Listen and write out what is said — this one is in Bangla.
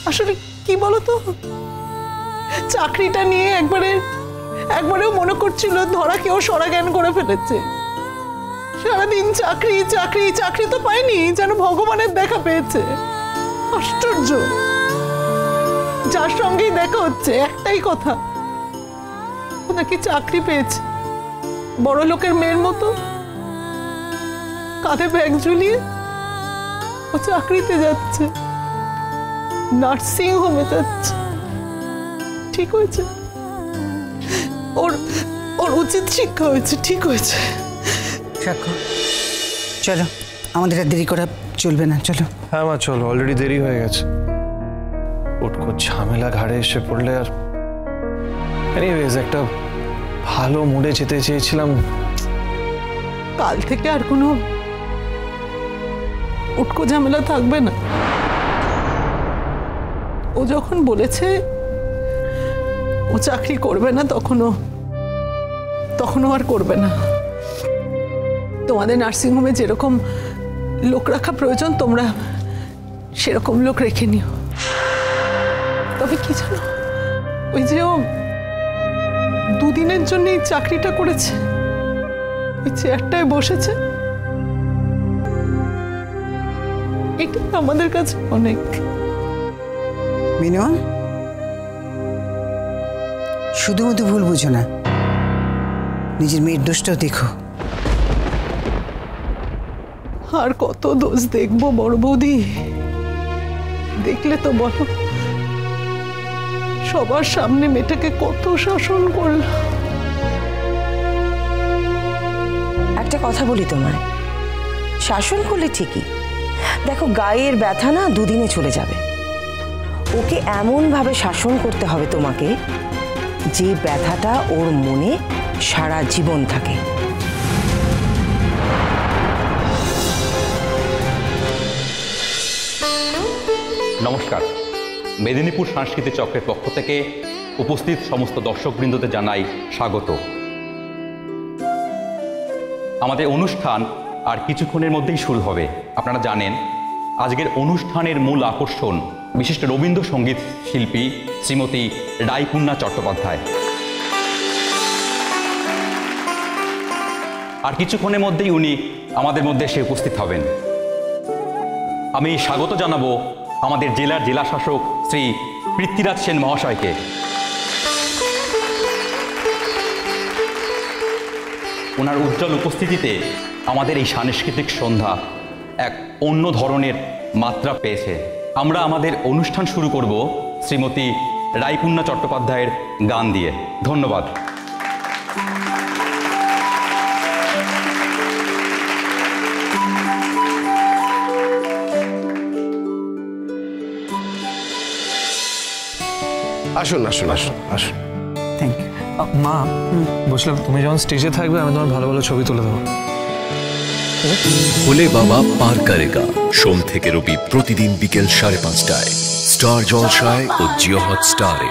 আসলে কি বলতো, চাকরিটা নিয়ে একবারেও মনে করছিল ধরা কেউ সরা জ্ঞান করে ফেলেছে। সারাদিন চাকরি চাকরি চাকরি তো পায়নি, যেন ভগবানের দেখা পেয়েছে। আশ্চর্য, যার সঙ্গেই দেখা হচ্ছে একটাই কথা, নাকি চাকরি পেয়েছে। বড় লোকের মেয়ের মতো কাঁধে ব্যাগ ঝুলিয়ে ও চাকরিতে যাচ্ছে, নার্সিং হোমে যাচ্ছে। ঠিক হয়েছে, ওর উচিত শিক্ষা হয়েছে, ঠিক হয়েছে। সাক্ষ্য, চলো, আমাদের আর দেরি করা চলবে না, চলো। হ্যাঁ মা চলো, অলরেডি দেরি হয়ে গেছে। উটকো ঝামেলা ঘাড়ে এসে পড়লে আর এনিওয়েজ একটা ভালো মুডে যেতে চেয়েছিলাম। কাল থেকে আর কোনো উটকো ঝামেলা থাকবে না। ও যখন বলেছে ও চাকরি করবে না, তখনও আর করবে না। তোমাদের নার্সিংহোমে যেরকম লোক রাখা প্রয়োজন, তোমরা সেরকম লোক রেখে নিও। তবে কি জানো, ওই যে ও দুদিনের জন্য এই চাকরিটা করেছে, ওই চেয়ারটায় বসেছে, এটা আমাদের কাছে অনেক। মিনু, শুধুমাত্র ভুল বুঝো না, নিজের মেয়ের দোষটাও দেখো। আর কত দোষ দেখবো বড় বৌদি? দেখলে তো বলো, সবার সামনে মেয়েটাকে কত শাসন করল। একটা কথা বলি তোমায়, শাসন করলে ঠিকই, দেখো গায়ের ব্যথা না দুদিনে চলে যাবে। ওকে এমন ভাবে শাসন করতে হবে তোমাকে, যে ব্যথাটা ওর মনে সারা জীবন থাকে। নমস্কার, মেদিনীপুর সাংস্কৃতিক চক্রের পক্ষ থেকে উপস্থিত সমস্ত দর্শকবৃন্দদের জানাই স্বাগত। আমাদের অনুষ্ঠান আর কিছুক্ষণের মধ্যেই শুরু হবে। আপনারা জানেন আজকের অনুষ্ঠানের মূল আকর্ষণ বিশিষ্ট রবীন্দ্রসঙ্গীত শিল্পী শ্রীমতী রাইপুণ্যা চট্টোপাধ্যায়। আর কিছুক্ষণের মধ্যেই উনি আমাদের মধ্যে এসে উপস্থিত হবেন। আমি স্বাগত জানাবো আমাদের জেলার জেলাশাসক শ্রী পৃথ্বীরাজ সেন মহাশয়কে। ওনার উজ্জ্বল উপস্থিতিতে আমাদের এই সাংস্কৃতিক সন্ধ্যা এক অন্য ধরনের মাত্রা পেয়েছে। আমরা আমাদের অনুষ্ঠান শুরু করব শ্রীমতী রাইপুণ্যা চট্টোপাধ্যায়ের গান দিয়ে। ধন্যবাদ। আসুন আসুন আসুন আসুন। Thank you. মা, বলছিলাম তুমি যখন স্টেজে থাকবে আমি তোমার ভালো ভালো ছবি তুলে দেবো। ভোলে বাবা পার করেগা, সোম থেকে রবি প্রতিদিন বিকেল 5:30টায় স্টার জলসায় ও জিও হটস্টারে।